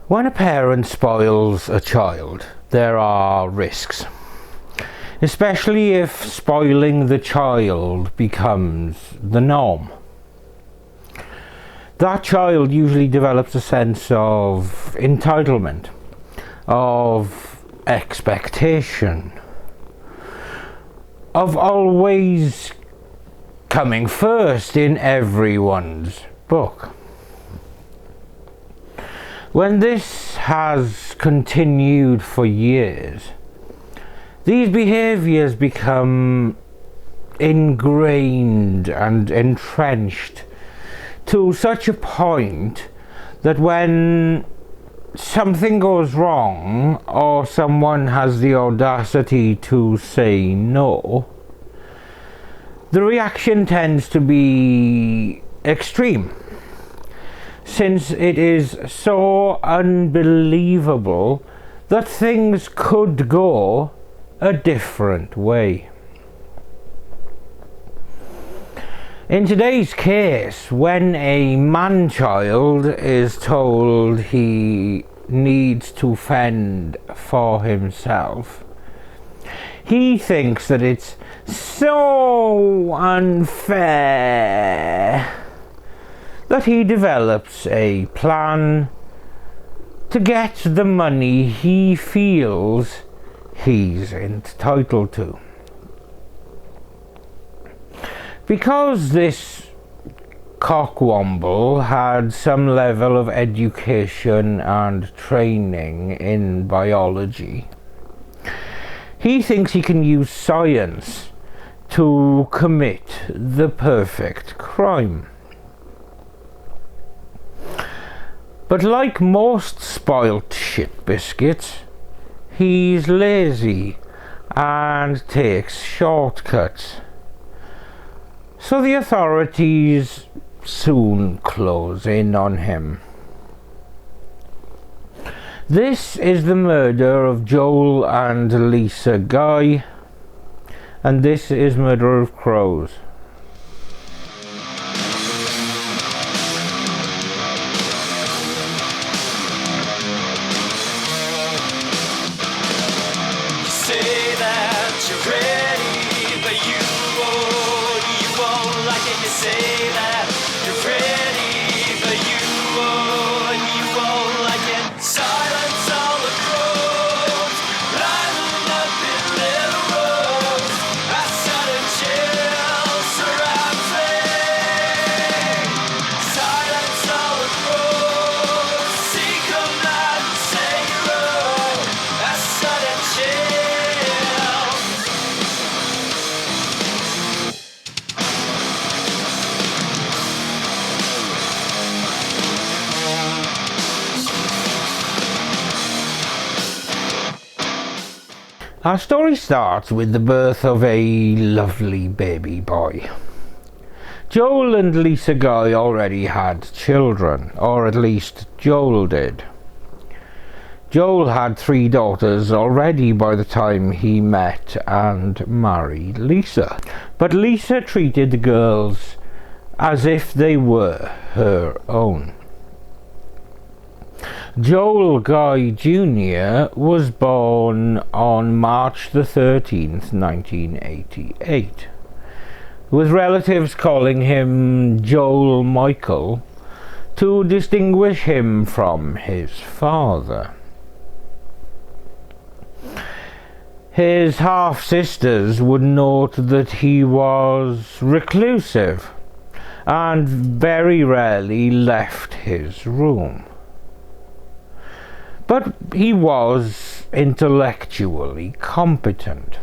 When a parent spoils a child, there are risks, especially if spoiling the child becomes the norm. That child usually develops a sense of entitlement, of expectation, of always coming first in everyone's book. When this has continued for years, these behaviours become ingrained and entrenched to such a point that when something goes wrong or someone has the audacity to say no, the reaction tends to be extreme, since it is so unbelievable that things could go a different way. In today's case, when a man-child is told he needs to fend for himself, he thinks that it's so unfair that he develops a plan to get the money he feels he's entitled to. Because this cockwomble had some level of education and training in biology, he thinks he can use science to commit the perfect crime. But like most spoilt shit biscuits, he's lazy and takes shortcuts. So the authorities soon close in on him. This is the murder of Joel and Lisa Guy, and this is Murder of Crows. Our story starts with the birth of a lovely baby boy. Joel and Lisa Guy already had children, or at least Joel did. Joel had 3 daughters already by the time he met and married Lisa. But Lisa treated the girls as if they were her own. Joel Guy Jr. was born on March the 13th, 1988, with relatives calling him Joel Michael to distinguish him from his father. His half-sisters would note that he was reclusive and very rarely left his room. But he was intellectually competent.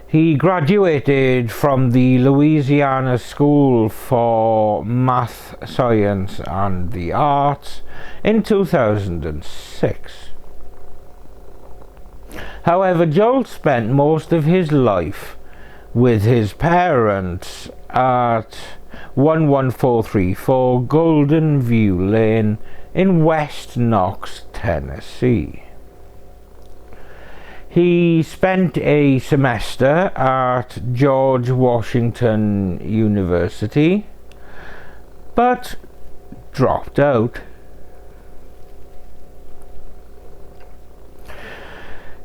He graduated from the Louisiana School for Math, Science and the Arts in 2006. However, Joel spent most of his life with his parents at 11434 Golden View Lane in West Knox, Tennessee. He spent a semester at George Washington University, but dropped out.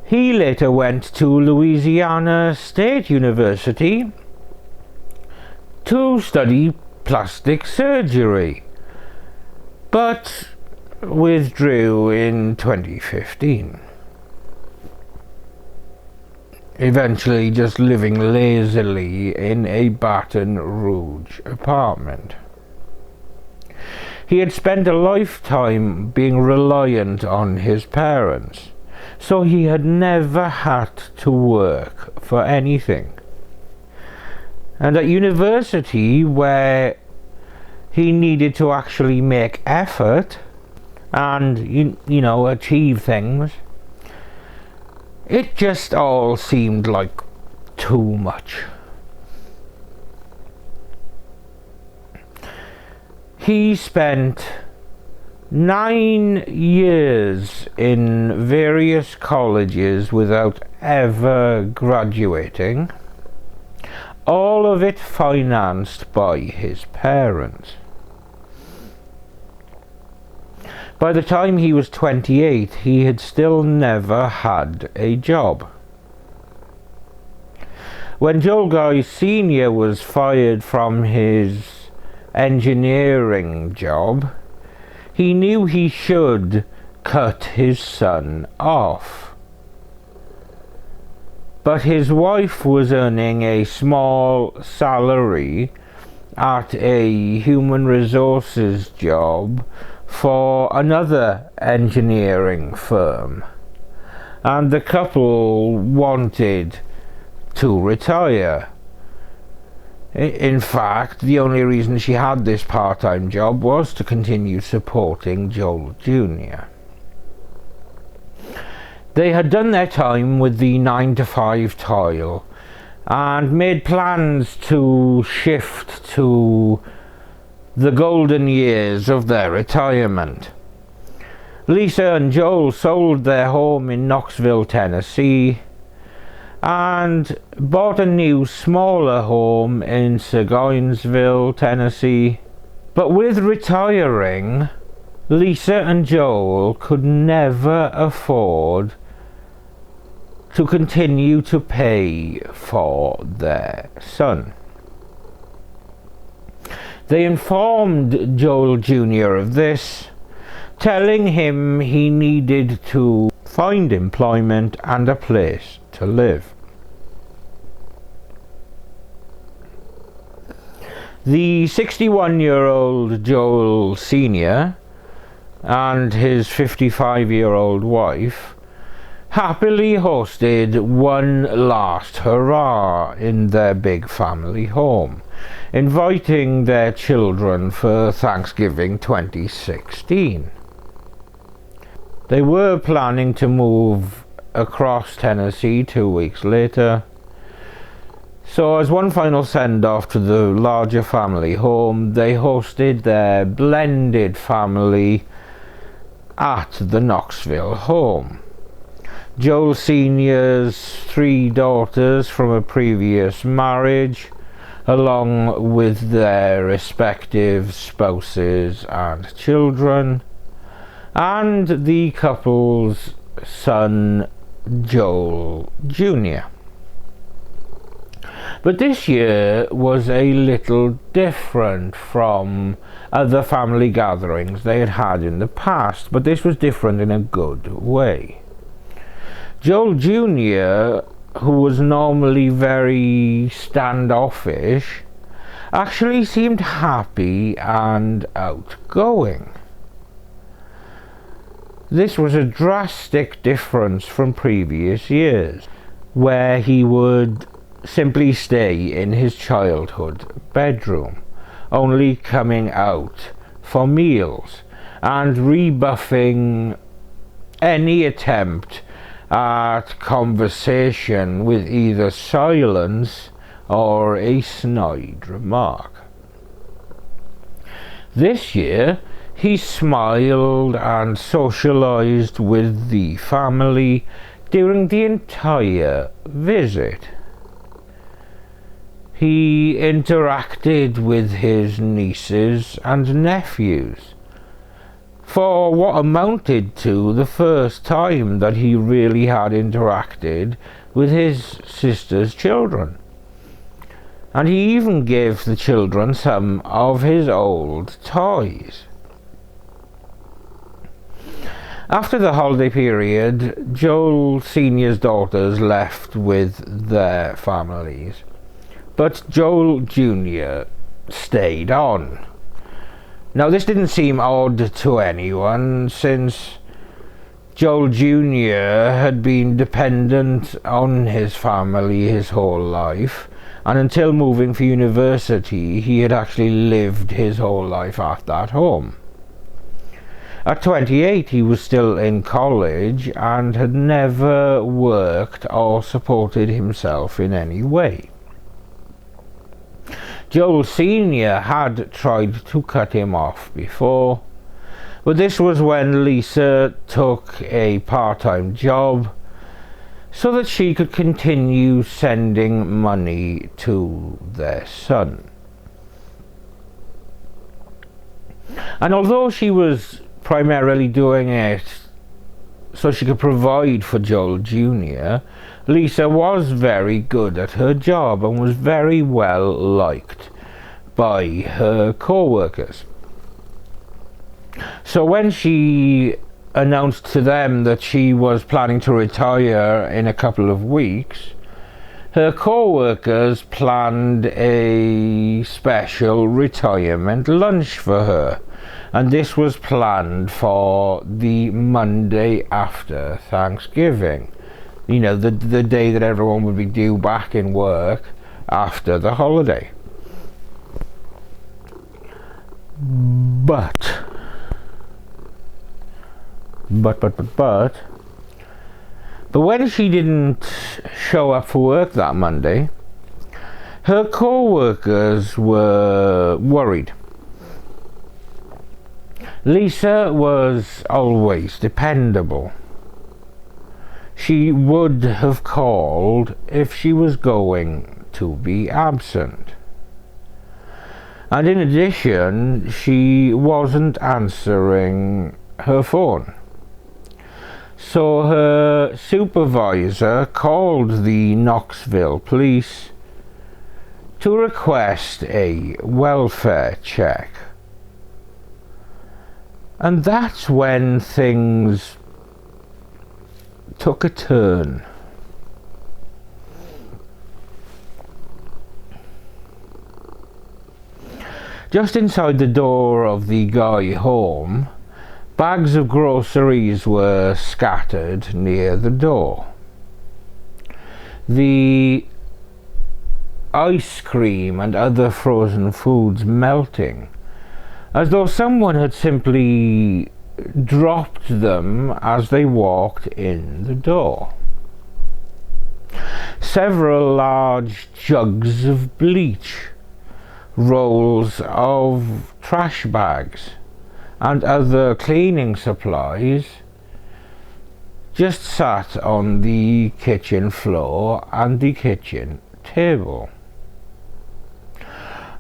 He later went to Louisiana State University to study plastic surgery, but withdrew in 2015. Eventually just living lazily in a Baton Rouge apartment. He had spent a lifetime being reliant on his parents, so he had never had to work for anything. And at university, where he needed to actually make effort and, you know, achieve things, it just all seemed like too much. He spent 9 years in various colleges without ever graduating, all of it financed by his parents. By the time he was 28, he had still never had a job. When Joel Guy Sr. was fired from his engineering job, he knew he should cut his son off. But his wife was earning a small salary at a human resources job for another engineering firm, and the couple wanted to retire. In fact, the only reason she had this part-time job was to continue supporting Joel Jr. They had done their time with the 9-to-5 toil and made plans to shift to the golden years of their retirement. Lisa and Joel sold their home in Knoxville, Tennessee, and bought a new, smaller home in Seguinsville, Tennessee. But with retiring, Lisa and Joel could never afford to continue to pay for their son. They informed Joel Jr. of this, telling him he needed to find employment and a place to live. The 61-year-old Joel Sr. and his 55-year-old wife happily hosted one last hurrah in their big family home, inviting their children for Thanksgiving 2016. They were planning to move across Tennessee 2 weeks later, so as one final send-off to the larger family home, they hosted their blended family at the Knoxville home. Joel Sr.'s 3 daughters from a previous marriage, along with their respective spouses and children, and the couple's son, Joel Jr. But this year was a little different from other family gatherings they had had in the past, but this was different in a good way. Joel Jr., who was normally very standoffish, actually seemed happy and outgoing. This was a drastic difference from previous years, where he would simply stay in his childhood bedroom, only coming out for meals and rebuffing any attempt at conversation with either silence or a snide remark. This year he smiled and socialized with the family during the entire visit. He interacted with his nieces and nephews, for what amounted to the first time that he really had interacted with his sister's children. And he even gave the children some of his old toys. After the holiday period, Joel Sr.'s daughters left with their families, but Joel Jr. stayed on. Now, this didn't seem odd to anyone, since Joel Jr. had been dependent on his family his whole life, and until moving for university, he had actually lived his whole life at that home. At 28, he was still in college and had never worked or supported himself in any way. Joel Sr. had tried to cut him off before, but this was when Lisa took a part-time job so that she could continue sending money to their son. And although she was primarily doing it so she could provide for Joel Jr., Lisa was very good at her job and was very well liked by her co-workers. So when she announced to them that she was planning to retire in a couple of weeks, her co-workers planned a special retirement lunch for her. And this was planned for the Monday after Thanksgiving. You know, the day that everyone would be due back in work after the holiday. But when she didn't show up for work that Monday, her co-workers were worried. Lisa was always dependable. She would have called if she was going to be absent. And in addition, she wasn't answering her phone. So her supervisor called the Knoxville police to request a welfare check. And that's when things took a turn. Just inside the door of the Guy home, bags of groceries were scattered near the door. The ice cream and other frozen foods melting, as though someone had simply dropped them as they walked in the door. Several large jugs of bleach, rolls of trash bags, and other cleaning supplies just sat on the kitchen floor and the kitchen table.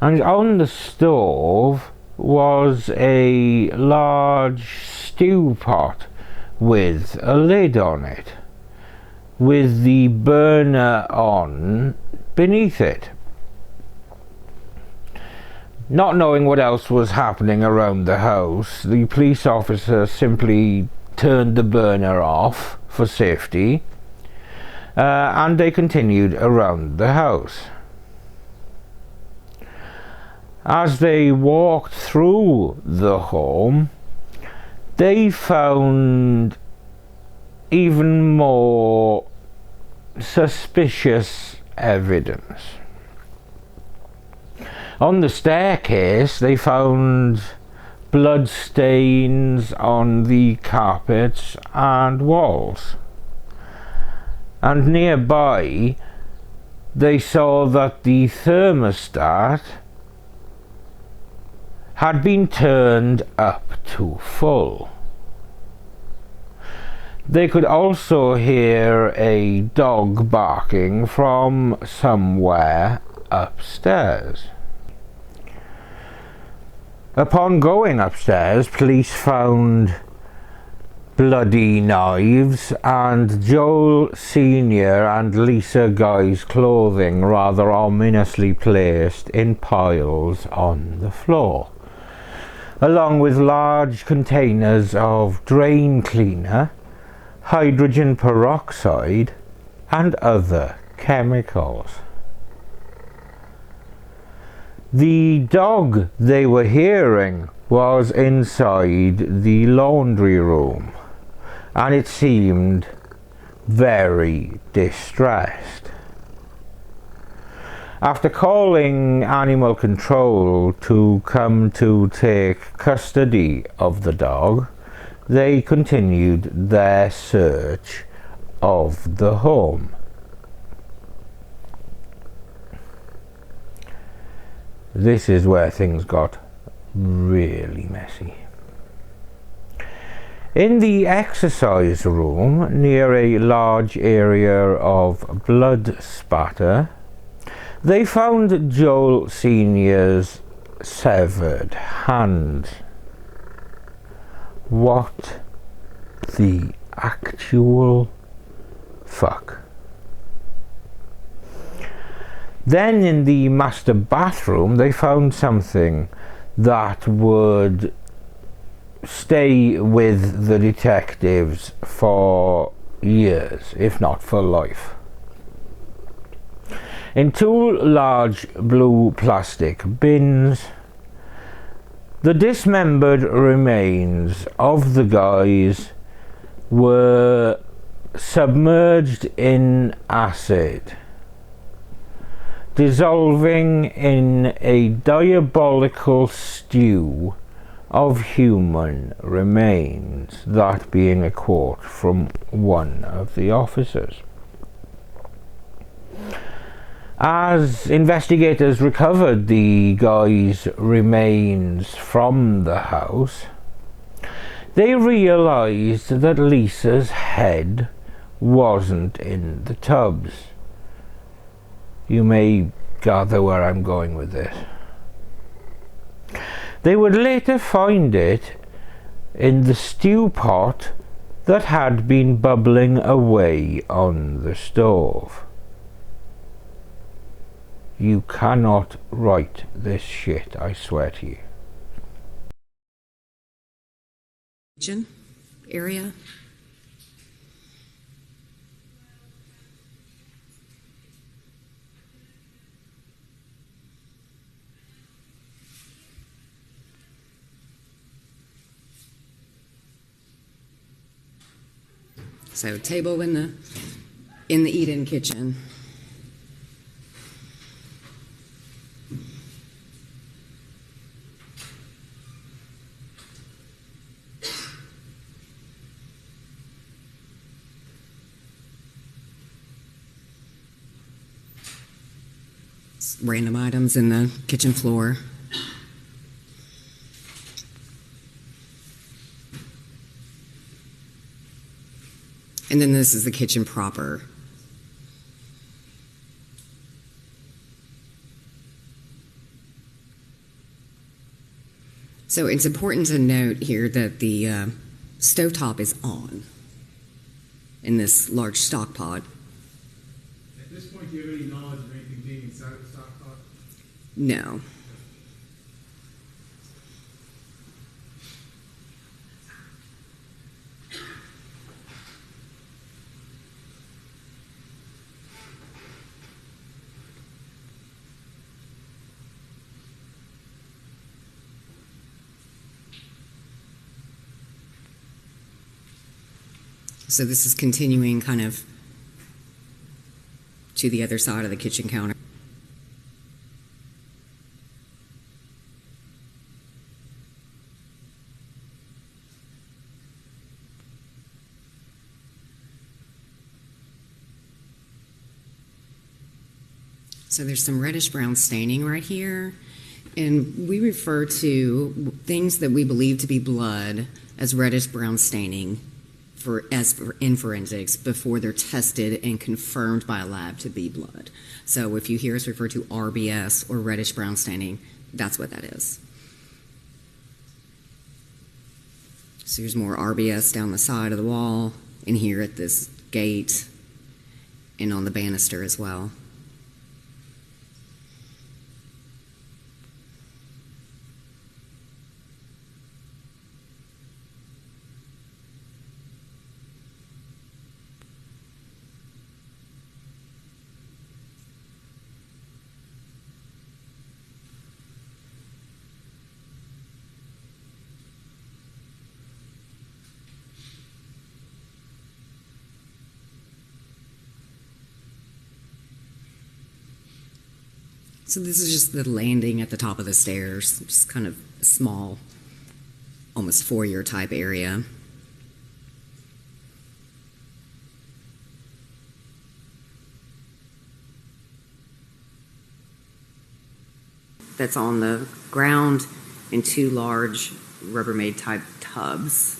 And on the stove was a large stew pot with a lid on it, with the burner on beneath it. Not knowing what else was happening around the house, the police officer simply turned the burner off for safety, and they continued around the house. As they walked through the home, they found even more suspicious evidence. On the staircase, they found blood stains on the carpets and walls. And nearby, they saw that the thermostat had been turned up to full. They could also hear a dog barking from somewhere upstairs. Upon going upstairs, police found bloody knives and Joel Sr. and Lisa Guy's clothing rather ominously placed in piles on the floor, along with large containers of drain cleaner, hydrogen peroxide and other chemicals. The dog they were hearing was inside the laundry room, and it seemed very distressed. After calling animal control to come to take custody of the dog, they continued their search of the home. This is where things got really messy. In the exercise room, near a large area of blood spatter, they found Joel Sr.'s severed hand. What the actual fuck? Then in the master bathroom they found something that would stay with the detectives for years, if not for life. In two large blue plastic bins, the dismembered remains of the guys were submerged in acid, dissolving in a diabolical stew of human remains, that being a quote from one of the officers. As investigators recovered the guy's remains from the house, they realized that Lisa's head wasn't in the tubs. You may gather where I'm going with this. They would later find it in the stew pot that had been bubbling away on the stove. You cannot write this shit, I swear to you. Kitchen area. So table in the eat-in kitchen. Random items in the kitchen floor. And then this is the kitchen proper. So it's important to note here that the stovetop is on in this large stock pot. At this point, do you have any knowledge of anything being inside of the stock pot? No. So this is continuing kind of to the other side of the kitchen counter. So there's some reddish brown staining right here, and we refer to things that we believe to be blood as reddish brown staining in forensics before they're tested and confirmed by a lab to be blood. So if you hear us refer to RBS or reddish brown staining, that's what that is. So there's more RBS down the side of the wall, and here at this gate, and on the banister as well. So this is just the landing at the top of the stairs, just kind of a small, almost foyer type area. That's on the ground in two large Rubbermaid type tubs.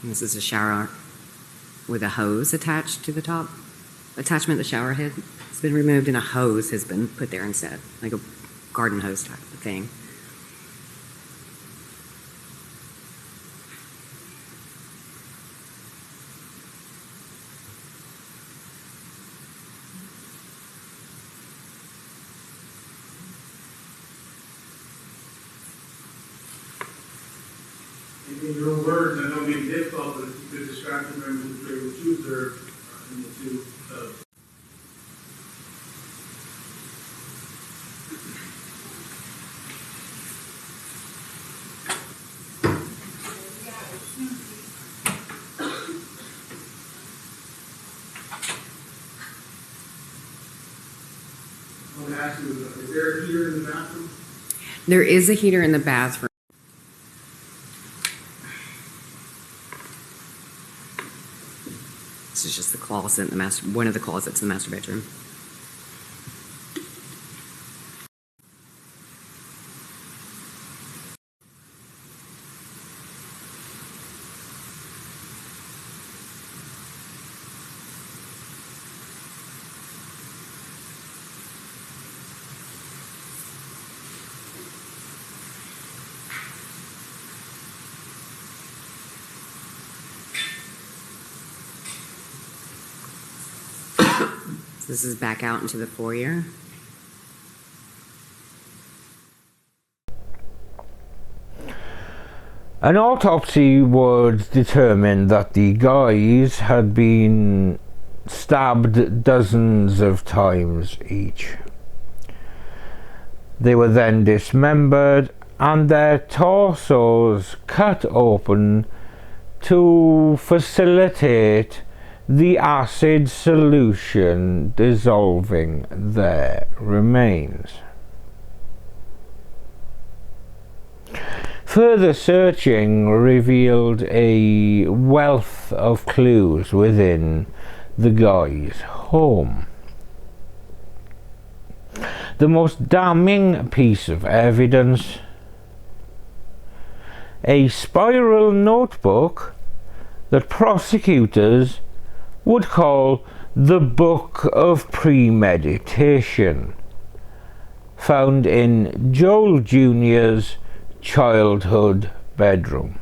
And this is a shower with a hose attached to the top. Attachment, the shower head has been removed and a hose has been put there instead, like a garden hose type of thing. In your own words, I know it may be difficult, but if you could describe to members what you observed in the two tubs. I want to ask you, is there a heater in the bathroom? There is a heater in the bathroom. This is just the closet, one of the closets in the master bedroom. This is back out into the foyer. An autopsy would determine that the guys had been stabbed dozens of times each. They were then dismembered and their torsos cut open to facilitate the acid solution dissolving their remains. Further searching revealed a wealth of clues within the guy's home. The most damning piece of evidence: a spiral notebook that prosecutors would call the Book of Premeditation, found in Joel Jr.'s childhood bedroom.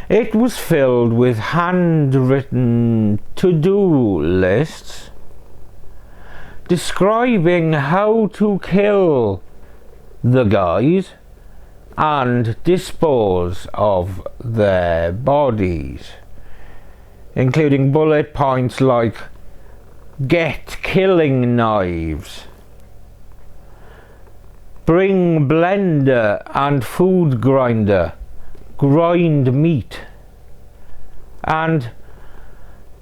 It was filled with handwritten to-do lists describing how to kill the guys and dispose of their bodies, including bullet points like "Get killing knives," "Bring blender and food grinder, grind meat," and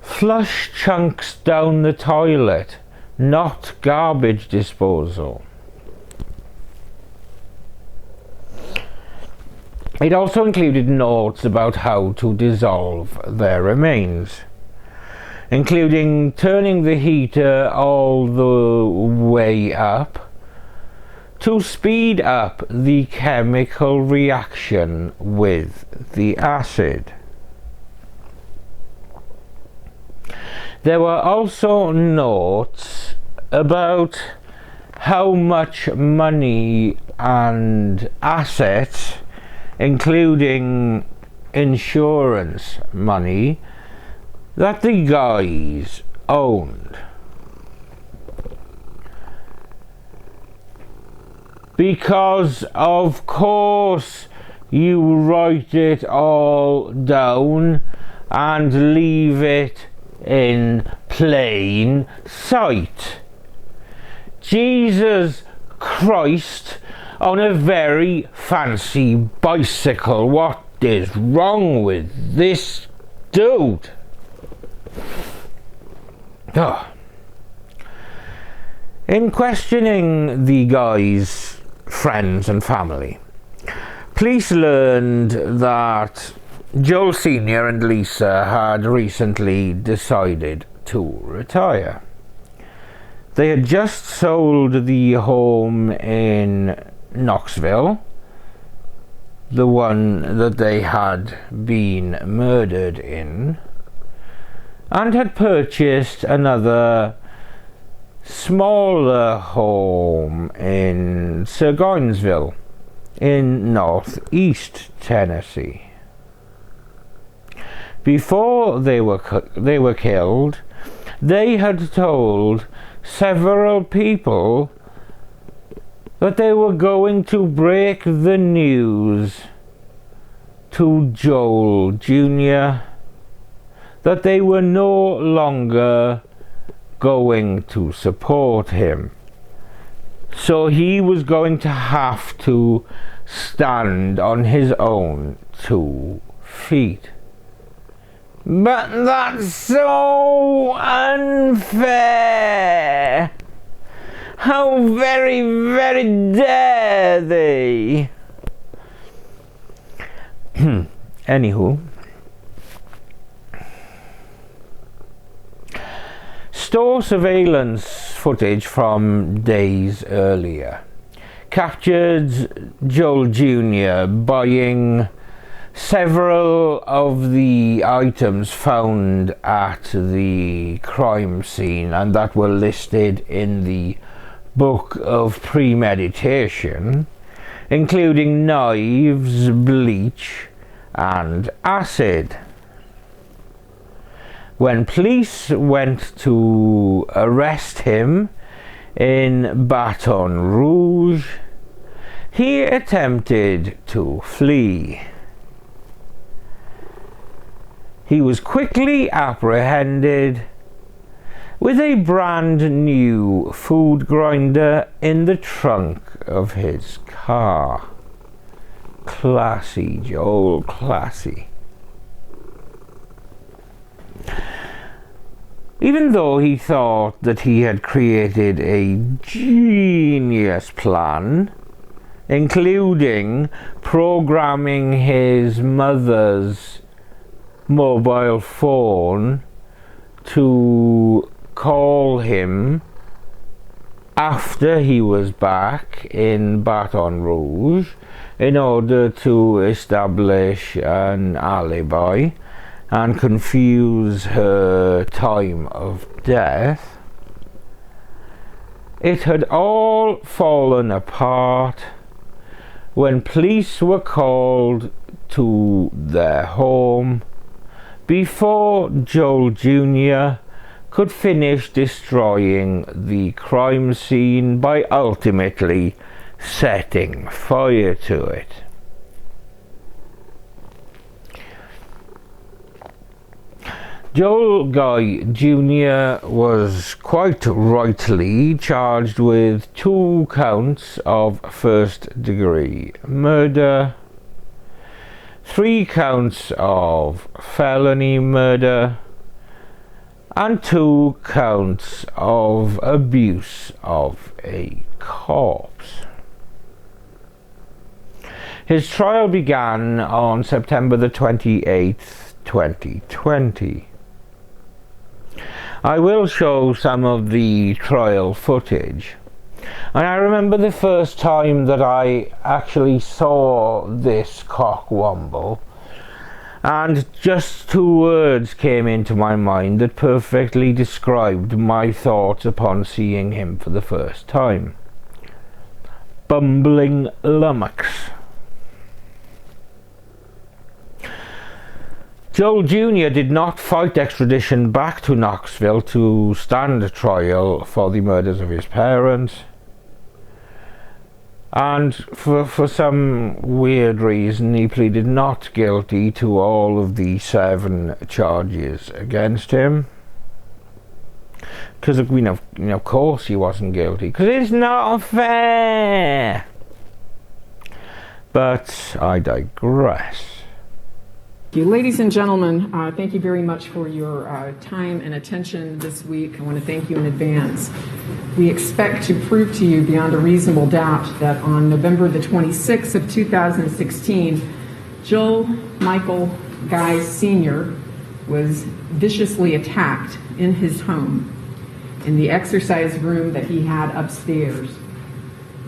"Flush chunks down the toilet, not garbage disposal." It also included notes about how to dissolve their remains, including turning the heater all the way up to speed up the chemical reaction with the acid. There were also notes about how much money and assets, including insurance money, that the guys owned. Because of course you write it all down and leave it in plain sight. Jesus Christ on a very fancy bicycle. What is wrong with this dude? Oh. In questioning the guy's friends and family, police learned that Joel Sr. and Lisa had recently decided to retire. They had just sold the home in Knoxville, the one that they had been murdered in, and had purchased another smaller home in Gainesville in northeast Tennessee. Before they were killed, they had told several people that they were going to break the news to Joel Jr. that they were no longer going to support him. So he was going to have to stand on his own 2 feet. But that's so unfair! How very, very dare they! Anywho, store surveillance footage from days earlier captured Joel Jr. buying several of the items found at the crime scene and that were listed in the book of premeditation, including knives, bleach, and acid. When police went to arrest him in Baton Rouge, he attempted to flee. He was quickly apprehended with a brand new food grinder in the trunk of his car. Classy, Joel, classy. Even though he thought that he had created a genius plan, including programming his mother's mobile phone to call him after he was back in Baton Rouge in order to establish an alibi and confuse her time of death, it had all fallen apart when police were called to their home before Joel Jr. could finish destroying the crime scene by ultimately setting fire to it. Joel Guy Jr. was quite rightly charged with 2 counts of first-degree murder, 3 counts of felony murder, and 2 counts of abuse of a corpse. His trial began on September the 28th, 2020. I will show some of the trial footage. And I remember the first time that I actually saw this cockwomble, and just 2 words came into my mind that perfectly described my thoughts upon seeing him for the first time. bumbling lummox. Joel Jr. did not fight extradition back to Knoxville to stand trial for the murders of his parents. And for some weird reason, he pleaded not guilty to all of the 7 charges against him. Because, of course he wasn't guilty. Because it's not fair. But I digress. Ladies and gentlemen, thank you very much for your time and attention this week. I want to thank you in advance. We expect to prove to you beyond a reasonable doubt that on November the 26th of 2016, Joel Michael Guy Sr. was viciously attacked in his home in the exercise room that he had upstairs.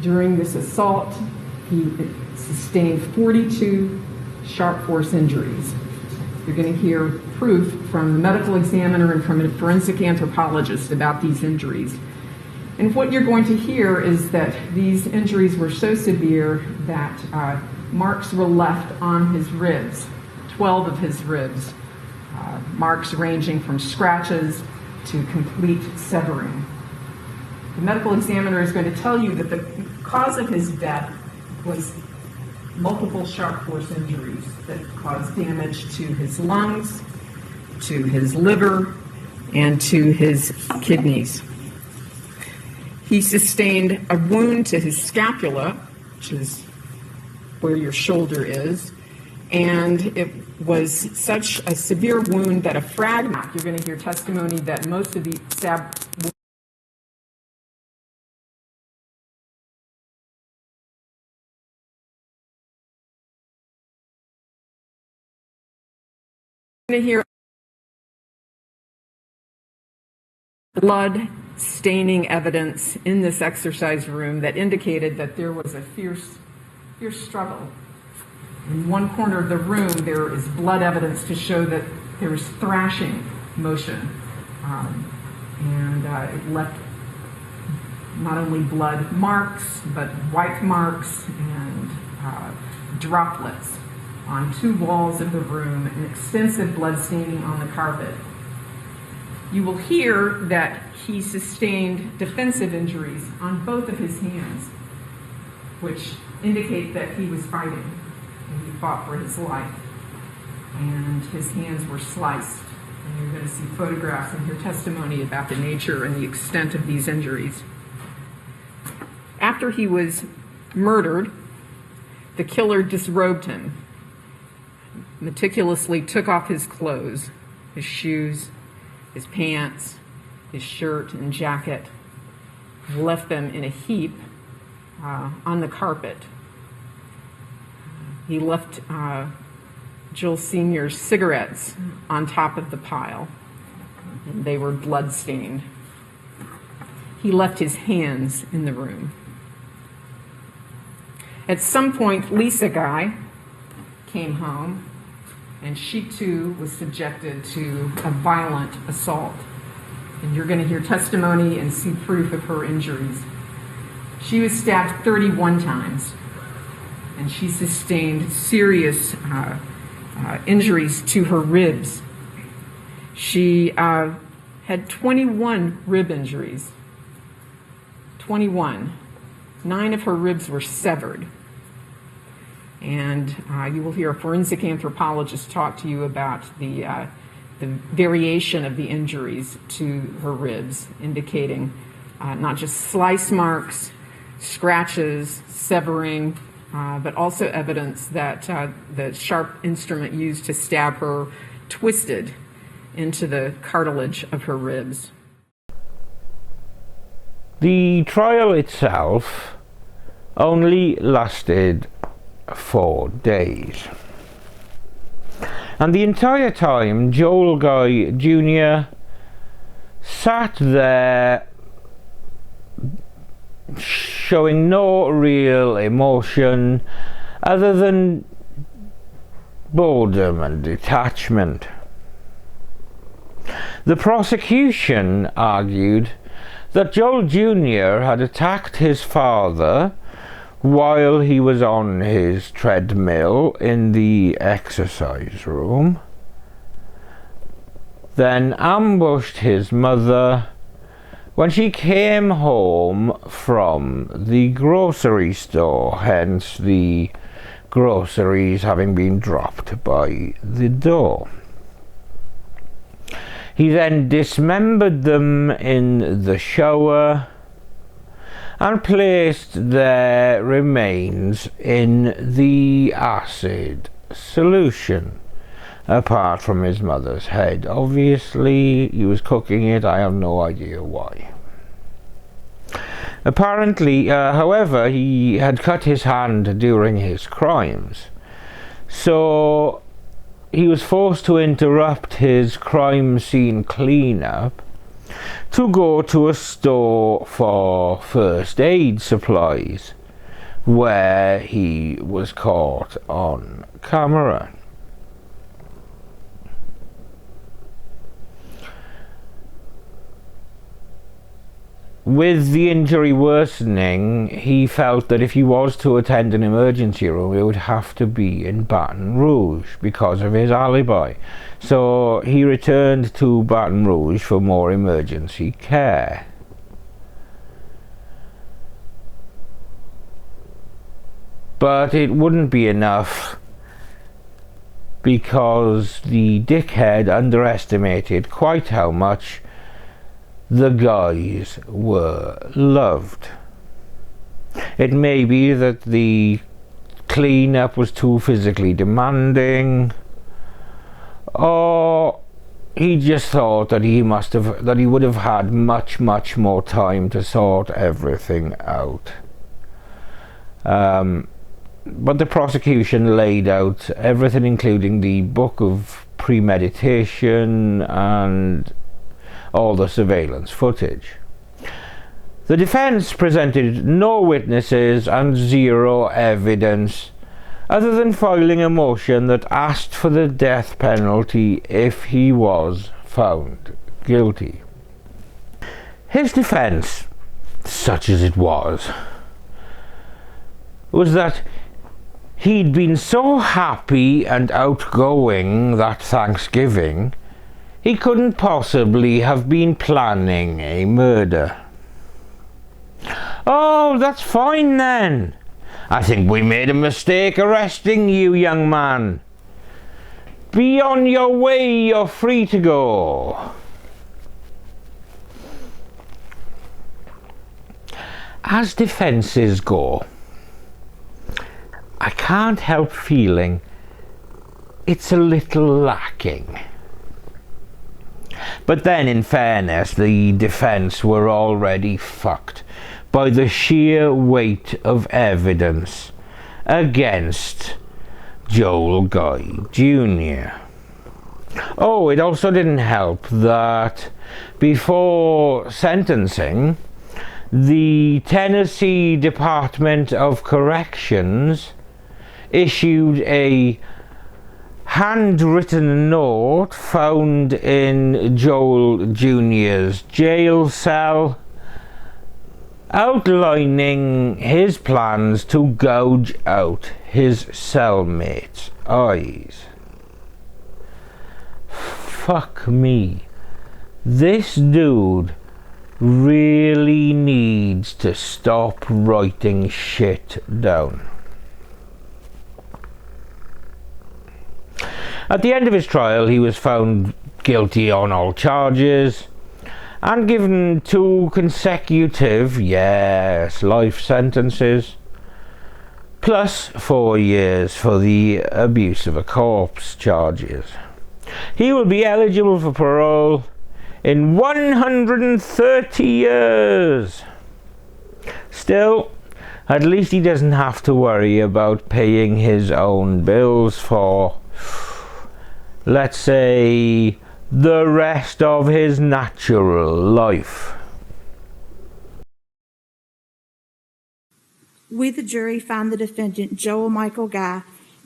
During this assault, he sustained 42 sharp force injuries. You're going to hear proof from the medical examiner and from a forensic anthropologist about these injuries. And what you're going to hear is that these injuries were so severe that marks were left on his ribs, 12 of his ribs, marks ranging from scratches to complete severing. The medical examiner is going to tell you that the cause of his death was multiple sharp force injuries that caused damage to his lungs, to his liver, and to his kidneys. He sustained a wound to his scapula, which is where your shoulder is, and it was such a severe wound that a fragment, you're going to hear testimony that most of the stab going to hear blood staining evidence in this exercise room that indicated that there was a fierce struggle. In one corner of the room, there is blood evidence to show that there was thrashing motion. It left not only blood marks, but white marks and droplets on 2 walls of the room, and extensive blood staining on the carpet. You will hear that he sustained defensive injuries on both of his hands, which indicate that he was fighting, and he fought for his life. And his hands were sliced. And you're going to see photographs and hear testimony about the nature and the extent of these injuries. After he was murdered, the killer disrobed him, meticulously took off his clothes, his shoes, his pants, his shirt and jacket, left them in a heap on the carpet. He left Joel Sr.'s cigarettes on top of the pile, and they were blood-stained. He left his hands in the room. At some point, Lisa Guy came home, and she too was subjected to a violent assault. And you're going to hear testimony and see proof of her injuries. She was stabbed 31 times, and she sustained serious injuries to her ribs. She had 21 rib injuries. 21. 9 of her ribs were severed. And you will hear a forensic anthropologist talk to you about the variation of the injuries to her ribs, indicating not just slice marks, scratches, severing, but also evidence that the sharp instrument used to stab her twisted into the cartilage of her ribs. The trial itself only lasted 4 days. And the entire time, Joel Guy Jr. sat there showing no real emotion other than boredom and detachment. The prosecution argued that Joel Jr. had attacked his father while he was on his treadmill in the exercise room, then ambushed his mother when she came home from the grocery store, hence the groceries having been dropped by the door. He then dismembered them in the shower and placed their remains in the acid solution, apart from his mother's head. Obviously, he was cooking it. I have no idea why. Apparently, however, he had cut his hand during his crimes, so he was forced to interrupt his crime scene cleanup to go to a store for first aid supplies, where he was caught on camera. With the injury worsening, he felt that if he was to attend an emergency room, it would have to be in Baton Rouge because of his alibi. So he returned to Baton Rouge for more emergency care. But it wouldn't be enough, because the dickhead underestimated quite how much the guys were loved. It may be that the cleanup was too physically demanding, or he just thought that he would have had much more time to sort everything out. But the prosecution laid out everything, including the book of premeditation and all the surveillance footage. The defense presented no witnesses and zero evidence, other than filing a motion that asked for the death penalty if he was found guilty. His defense, such as it was that he'd been so happy and outgoing that Thanksgiving, he couldn't possibly have been planning a murder. "Oh, that's fine then. I think we made a mistake arresting you, young man. Be on your way, you're free to go." As defences go, I can't help feeling it's a little lacking. But then, in fairness, the defense were already fucked by the sheer weight of evidence against Joel Guy Jr. Oh, it also didn't help that before sentencing, the Tennessee Department of Corrections issued a handwritten note found in Joel Jr.'s jail cell outlining his plans to gouge out his cellmate's eyes. Fuck me. This dude really needs to stop writing shit down. At the end of his trial, he was found guilty on all charges and given 2 consecutive, yes, life sentences, plus 4 years for the abuse of a corpse charges. He will be eligible for parole in 130 years. Still, at least he doesn't have to worry about paying his own bills for, let's say, the rest of his natural life. We, the jury, find the defendant, Joel Michael Guy,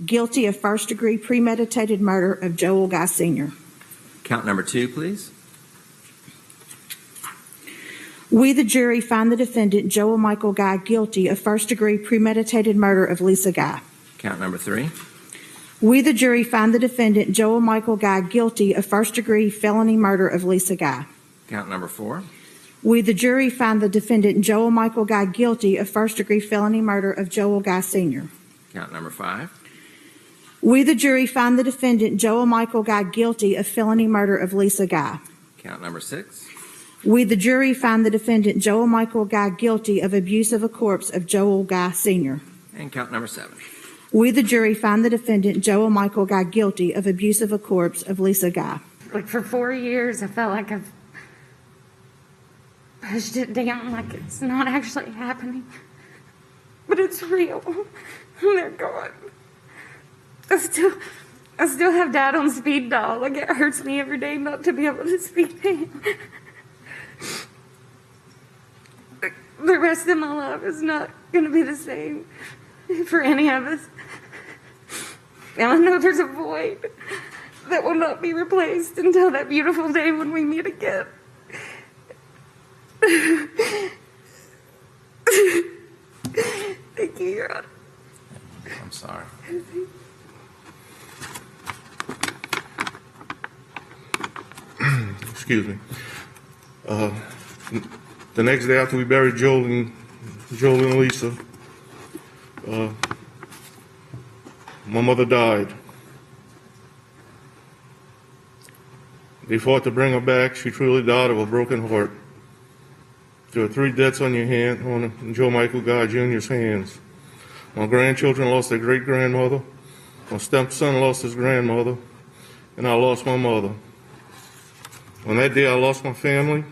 guilty of first-degree premeditated murder of Joel Guy Sr. Count number 2, please. We, the jury, find the defendant, Joel Michael Guy, guilty of first-degree premeditated murder of Lisa Guy. Count number 3. We, the jury, find the defendant, Joel Michael Guy, guilty of first-degree felony murder of Lisa Guy. Count number 4. We, the jury, find the defendant, Joel Michael Guy, guilty of first-degree felony murder of Joel Guy Sr. Count number 5. We, the jury, find the defendant, Joel Michael Guy, guilty of felony murder of Lisa Guy. Count number 6. We, the jury, find the defendant, Joel Michael Guy, guilty of abuse of a corpse of Joel Guy Sr. And count number 7. We, the jury, find the defendant, Joel Michael Guy, guilty of abuse of a corpse of Lisa Guy. Like for 4 years, I felt like I've pushed it down like it's not actually happening. But it's real. And they're gone. I still have Dad on speed dial. Like it hurts me every day not to be able to speak to him. The rest of my life is not going to be the same for any of us. And I know there's a void that will not be replaced until that beautiful day when we meet again. Thank you, Your Honor. I'm sorry. Excuse me. The next day after we buried Joel and Lisa, my mother died. They fought to bring her back. She truly died of a broken heart. There are 3 deaths on your hand, on Joe Michael Guy Jr.'s hands. My grandchildren lost their great-grandmother. My stepson lost his grandmother. And I lost my mother. On that day, I lost my family.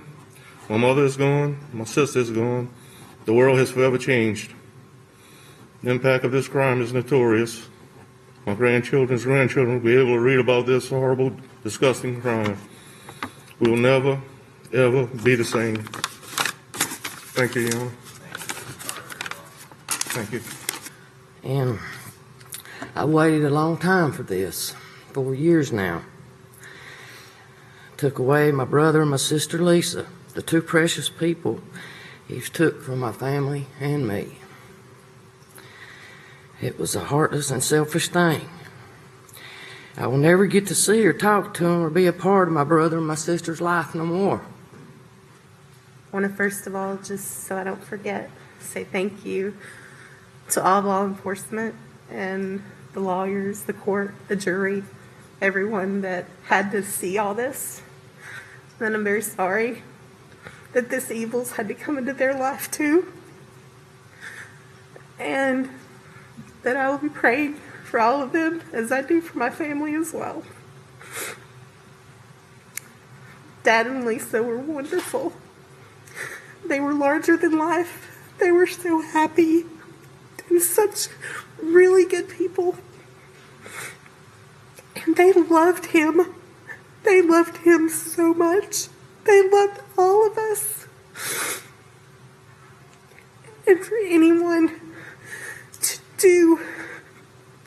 My mother is gone. My sister is gone. The world has forever changed. The impact of this crime is notorious. My grandchildren's grandchildren will be able to read about this horrible, disgusting crime. We will never, ever be the same. Thank you, Your Honor. Thank you. And I waited a long time for this, 4 years now. Took away my brother and my sister Lisa, the 2 precious people he's took from my family and me. It was a heartless and selfish thing. I will never get to see or talk to him or be a part of my brother and my sister's life no more. I want to first of all, just so I don't forget, say thank you to all law enforcement and the lawyers, the court, the jury, everyone that had to see all this. And I'm very sorry that this evil's had to come into their life too. And that I will be praying for all of them as I do for my family as well. Dad and Lisa were wonderful. They were larger than life. They were so happy and such really good people. And they loved him. They loved him so much. They loved all of us. And for anyone to do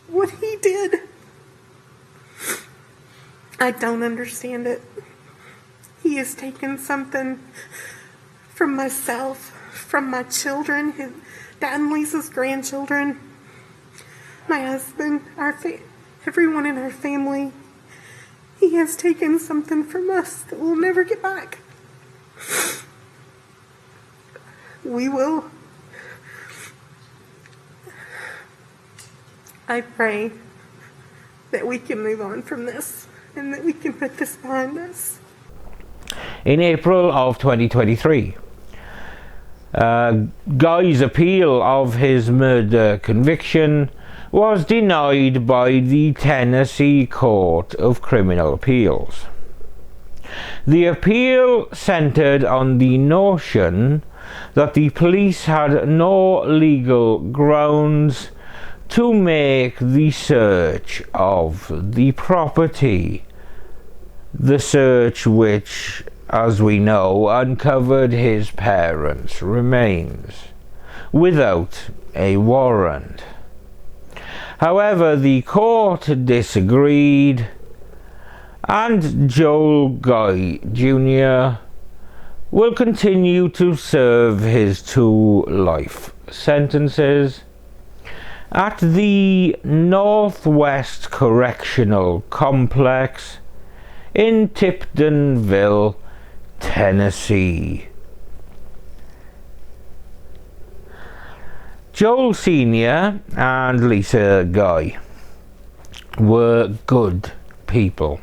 what he did, I don't understand it. He has taken something from myself, from my children, his Dad and Lisa's grandchildren, my husband, everyone in our family. He has taken something from us that we'll never get back. We will. I pray that we can move on from this and that we can put this behind us. In April of 2023, Guy's appeal of his murder conviction was denied by the Tennessee Court of Criminal Appeals. The appeal centered on the notion that the police had no legal grounds to make the search of the property, the search which, as we know, uncovered his parents' remains without a warrant. However, the court disagreed, and Joel Guy Jr. will continue to serve his 2 life sentences at the Northwest Correctional Complex in Tiptonville, Tennessee. Joel Sr. and Lisa Guy were good people.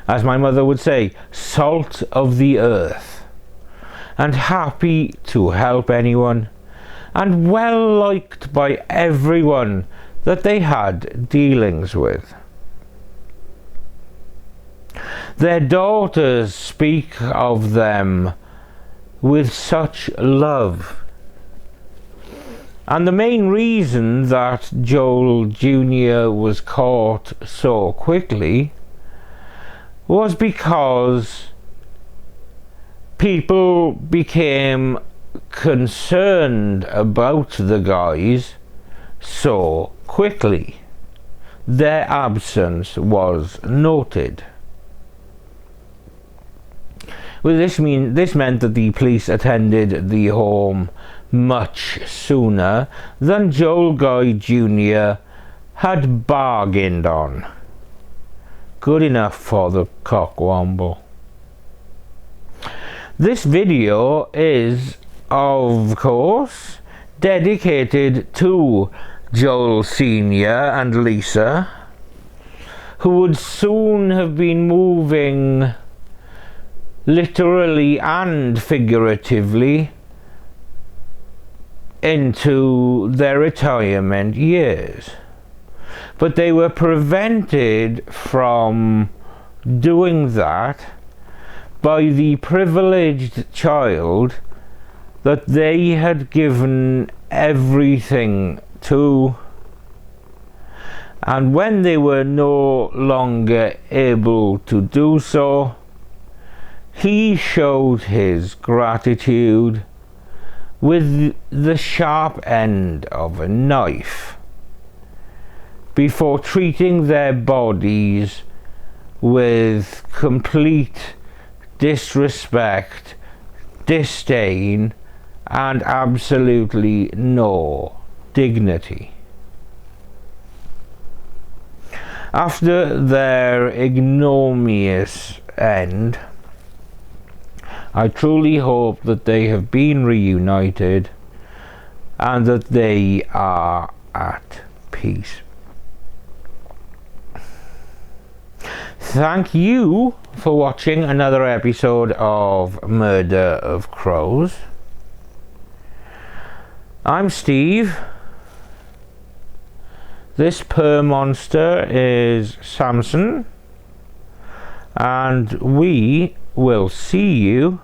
As my mother would say, salt of the earth, and happy to help anyone, and well liked by everyone that they had dealings with. Their daughters speak of them with such love. And the main reason that Joel Jr. was caught so quickly was because people became concerned about the guys so quickly. Their absence was noted. Well, this meant that the police attended the home much sooner than Joel Guy Jr. had bargained on. Good enough for the cockwomble. This video is, of course, dedicated to Joel Sr. and Lisa, who would soon have been moving, literally and figuratively, into their retirement years. But they were prevented from doing that by the privileged child that they had given everything to. And when they were no longer able to do so, he showed his gratitude with the sharp end of a knife, before treating their bodies with complete disrespect, disdain, and absolutely no dignity. After their ignominious end, I truly hope that they have been reunited and that they are at peace. Thank you for watching another episode of Murder of Crows. I'm Steve. This monster is Samson, and we will see you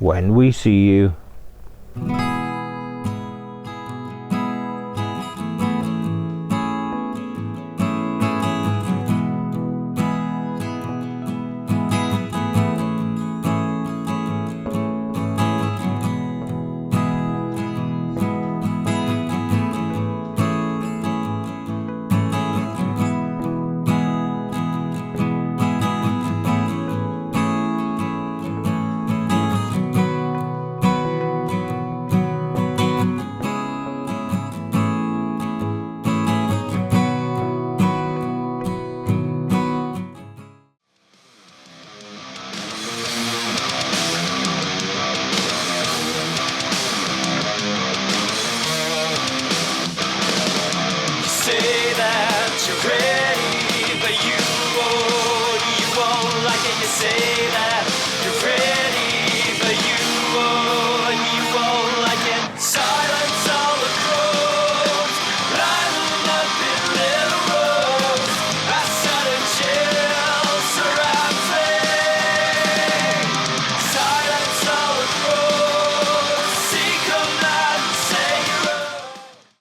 when we see you.